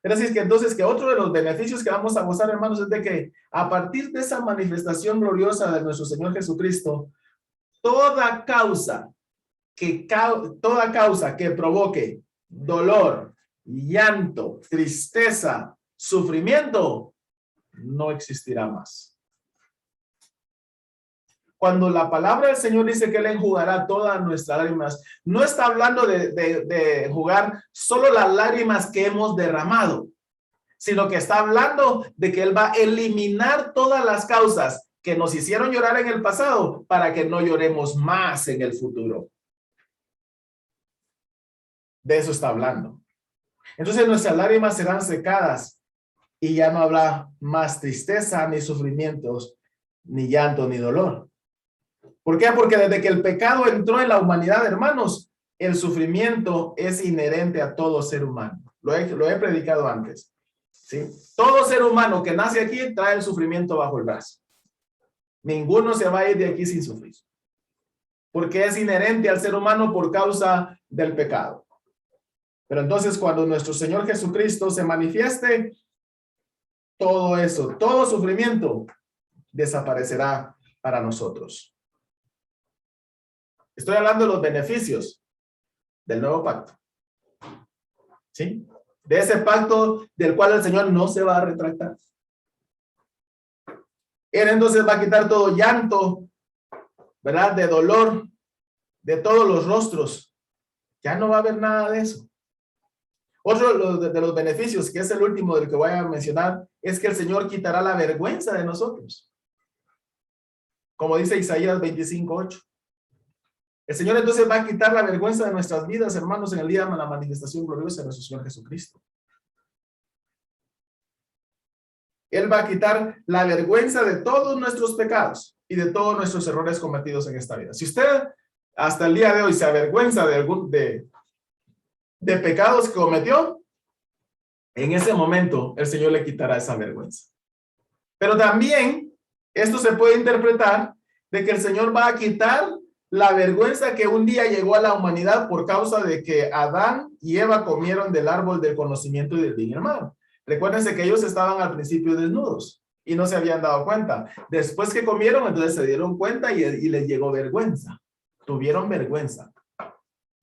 Es decir, que entonces que otro de los beneficios que vamos a gozar, hermanos, es de que a partir de esa manifestación gloriosa de nuestro Señor Jesucristo, toda causa que provoque dolor, llanto, tristeza, sufrimiento, no existirá más. Cuando la palabra del Señor dice que Él enjugará todas nuestras lágrimas, no está hablando de enjugar solo las lágrimas que hemos derramado, sino que está hablando de que Él va a eliminar todas las causas que nos hicieron llorar en el pasado para que no lloremos más en el futuro. De eso está hablando. Entonces nuestras lágrimas serán secadas y ya no habrá más tristeza, ni sufrimientos, ni llanto, ni dolor. ¿Por qué? Porque desde que el pecado entró en la humanidad, hermanos, el sufrimiento es inherente a todo ser humano. Lo he predicado antes. ¿Sí? Todo ser humano que nace aquí trae el sufrimiento bajo el brazo. Ninguno se va a ir de aquí sin sufrir. Porque es inherente al ser humano por causa del pecado. Pero entonces cuando nuestro Señor Jesucristo se manifieste, todo eso, todo sufrimiento desaparecerá para nosotros. Estoy hablando de los beneficios del nuevo pacto. ¿Sí? De ese pacto del cual el Señor no se va a retractar. Él entonces va a quitar todo llanto, ¿verdad? De dolor, de todos los rostros. Ya no va a haber nada de eso. Otro de los beneficios, que es el último del que voy a mencionar, es que el Señor quitará la vergüenza de nosotros. Como dice Isaías 25:8. El Señor entonces va a quitar la vergüenza de nuestras vidas, hermanos, en el día de la manifestación gloriosa de nuestro Señor Jesucristo. Él va a quitar la vergüenza de todos nuestros pecados y de todos nuestros errores cometidos en esta vida. Si usted hasta el día de hoy se avergüenza de pecados que cometió, en ese momento el Señor le quitará esa vergüenza. Pero también esto se puede interpretar de que el Señor va a quitar la vergüenza que un día llegó a la humanidad por causa de que Adán y Eva comieron del árbol del conocimiento y del bien y el mal. Recuérdense que ellos estaban al principio desnudos y no se habían dado cuenta. Después que comieron, entonces se dieron cuenta y les llegó vergüenza. Tuvieron vergüenza.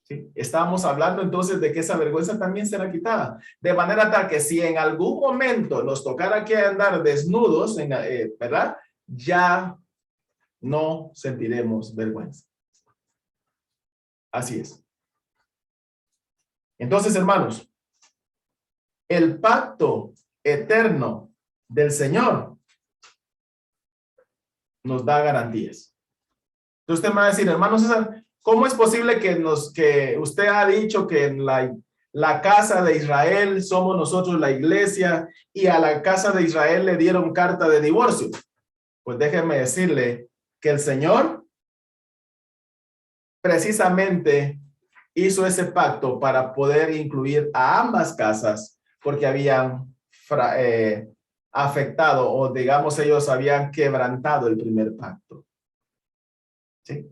¿Sí? Estábamos hablando entonces de que esa vergüenza también será quitada. De manera tal que si en algún momento nos tocara que andar desnudos, ¿verdad? Ya no sentiremos vergüenza. Así es. Entonces, hermanos, el pacto eterno del Señor nos da garantías. Entonces usted me va a decir, hermano César, ¿cómo es posible que usted ha dicho que en la casa de Israel somos nosotros la iglesia y a la casa de Israel le dieron carta de divorcio? Pues déjeme decirle que el Señor precisamente hizo ese pacto para poder incluir a ambas casas porque habían afectado o digamos ellos habían quebrantado el primer pacto. ¿Sí?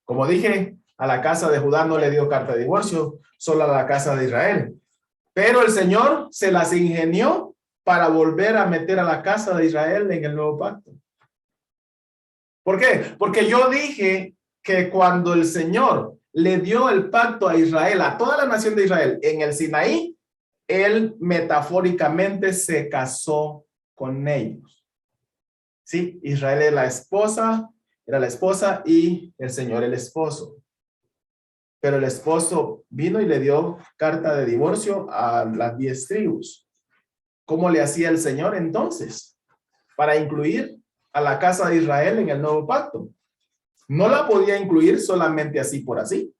Como dije, a la casa de Judá no le dio carta de divorcio, solo a la casa de Israel. Pero el Señor se las ingenió para volver a meter a la casa de Israel en el nuevo pacto. ¿Por qué? Porque yo dije que cuando el Señor le dio el pacto a Israel, a toda la nación de Israel, en el Sinaí, él metafóricamente se casó con ellos. Sí, Israel era la esposa y el Señor el esposo. Pero el esposo vino y le dio carta de divorcio a las 10 tribus. ¿Cómo le hacía el Señor entonces para incluir a la casa de Israel en el nuevo pacto? No la podía incluir solamente así por así.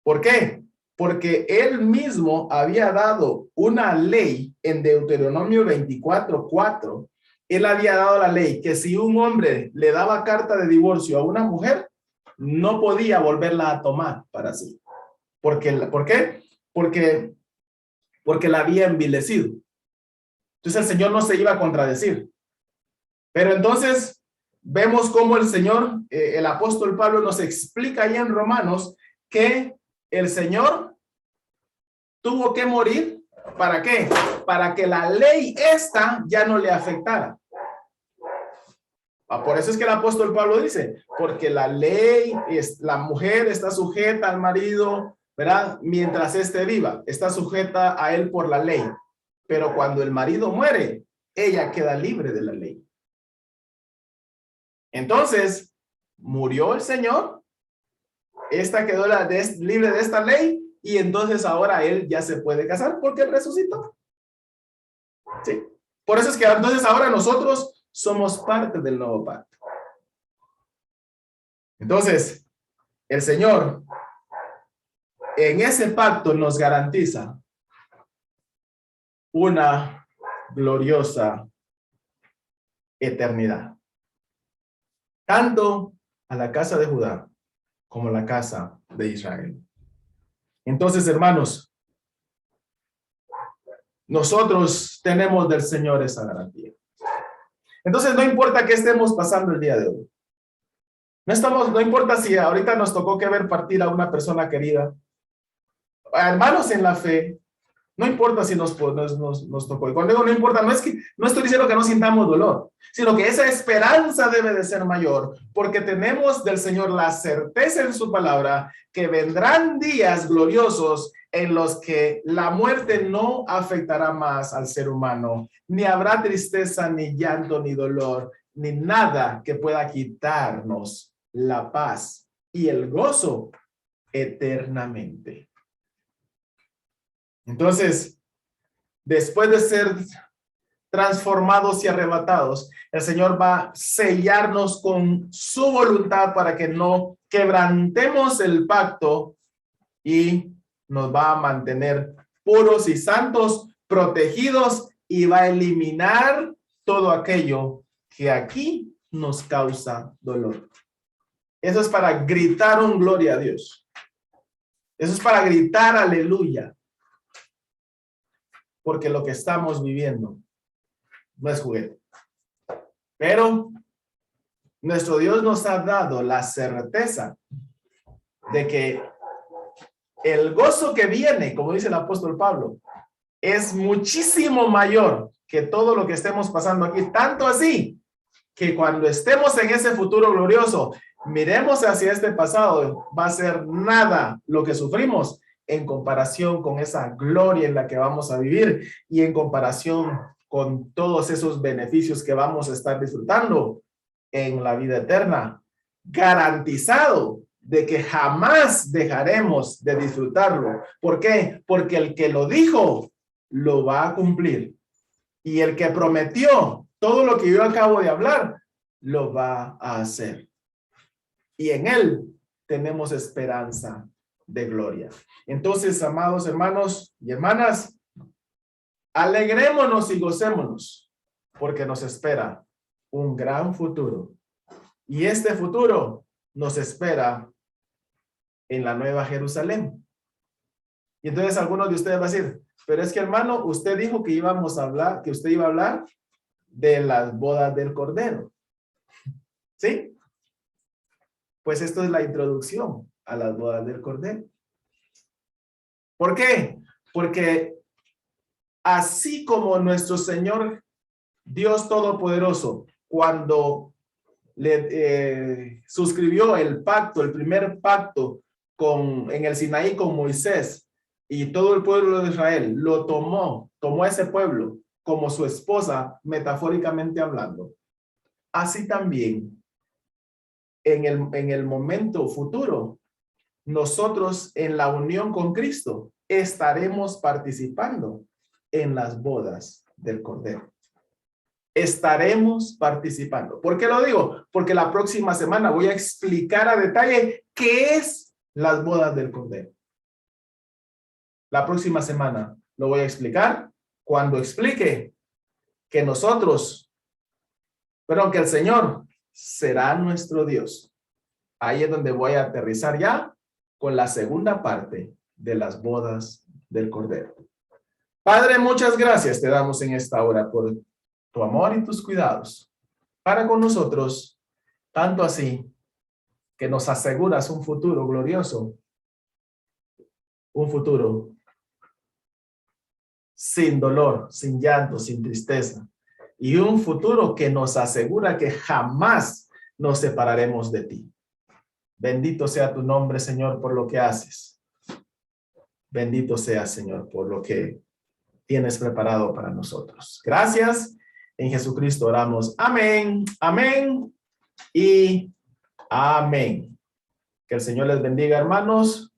¿Por qué? Porque él mismo había dado una ley en Deuteronomio 24:4. Él había dado la ley que si un hombre le daba carta de divorcio a una mujer, no podía volverla a tomar para sí. ¿Por qué? Porque la había envilecido. Entonces el Señor no se iba a contradecir. Pero entonces vemos cómo el Señor, el apóstol Pablo nos explica ahí en Romanos que el Señor tuvo que morir. ¿Para qué? Para que la ley esta ya no le afectara. Por eso es que el apóstol Pablo dice, porque la ley, la mujer está sujeta al marido, ¿verdad? Mientras éste viva, está sujeta a él por la ley. Pero cuando el marido muere, ella queda libre de la ley. Entonces, murió el Señor, esta quedó libre de esta ley, y entonces ahora él ya se puede casar porque él resucitó. ¿Sí? Por eso es que entonces ahora nosotros somos parte del nuevo pacto. Entonces, el Señor en ese pacto nos garantiza una gloriosa eternidad. Tanto a la casa de Judá como a la casa de Israel. Entonces, hermanos, nosotros tenemos del Señor esa garantía. Entonces, no importa qué estemos pasando el día de hoy. No importa si ahorita nos tocó que ver partir a una persona querida. Hermanos en la fe, no importa si nos tocó. Y cuando digo no importa, no estoy diciendo que no sintamos dolor, sino que esa esperanza debe de ser mayor, porque tenemos del Señor la certeza en su palabra que vendrán días gloriosos en los que la muerte no afectará más al ser humano, ni habrá tristeza, ni llanto, ni dolor, ni nada que pueda quitarnos la paz y el gozo eternamente. Entonces, después de ser transformados y arrebatados, el Señor va a sellarnos con su voluntad para que no quebrantemos el pacto y nos va a mantener puros y santos, protegidos, y va a eliminar todo aquello que aquí nos causa dolor. Eso es para gritar un gloria a Dios. Eso es para gritar aleluya. Porque lo que estamos viviendo no es juguete. Pero nuestro Dios nos ha dado la certeza de que el gozo que viene, como dice el apóstol Pablo, es muchísimo mayor que todo lo que estemos pasando aquí. Tanto así que cuando estemos en ese futuro glorioso, miremos hacia este pasado, va a ser nada lo que sufrimos en comparación con esa gloria en la que vamos a vivir y en comparación con todos esos beneficios que vamos a estar disfrutando en la vida eterna. Garantizado de que jamás dejaremos de disfrutarlo. ¿Por qué? Porque el que lo dijo, lo va a cumplir. Y el que prometió todo lo que yo acabo de hablar, lo va a hacer. Y en él tenemos esperanza de gloria. Entonces, amados hermanos y hermanas, alegrémonos y gocémonos, porque nos espera un gran futuro. Y este futuro nos espera en la Nueva Jerusalén. Y entonces algunos de ustedes van a decir, pero es que hermano, usted dijo que íbamos a hablar, que usted iba a hablar de las bodas del Cordero. ¿Sí? Pues esto es la introducción a las bodas del Cordero. ¿Por qué? Porque así como nuestro Señor Dios Todopoderoso, cuando le suscribió el pacto, el primer pacto en el Sinaí con Moisés y todo el pueblo de Israel, lo tomó a ese pueblo como su esposa, metafóricamente hablando. Así también, en el momento futuro, nosotros en la unión con Cristo estaremos participando en las bodas del Cordero. Estaremos participando. ¿Por qué lo digo? Porque la próxima semana voy a explicar a detalle qué es las bodas del Cordero. La próxima semana lo voy a explicar cuando explique que que el Señor será nuestro Dios. Ahí es donde voy a aterrizar ya con la segunda parte de las bodas del Cordero. Padre, muchas gracias te damos en esta hora por tu amor y tus cuidados para con nosotros, tanto así que nos aseguras un futuro glorioso, un futuro sin dolor, sin llanto, sin tristeza, y un futuro que nos asegura que jamás nos separaremos de ti. Bendito sea tu nombre, Señor, por lo que haces. Bendito sea, Señor, por lo que tienes preparado para nosotros. Gracias. En Jesucristo oramos. Amén, amén y amén. Que el Señor les bendiga, hermanos.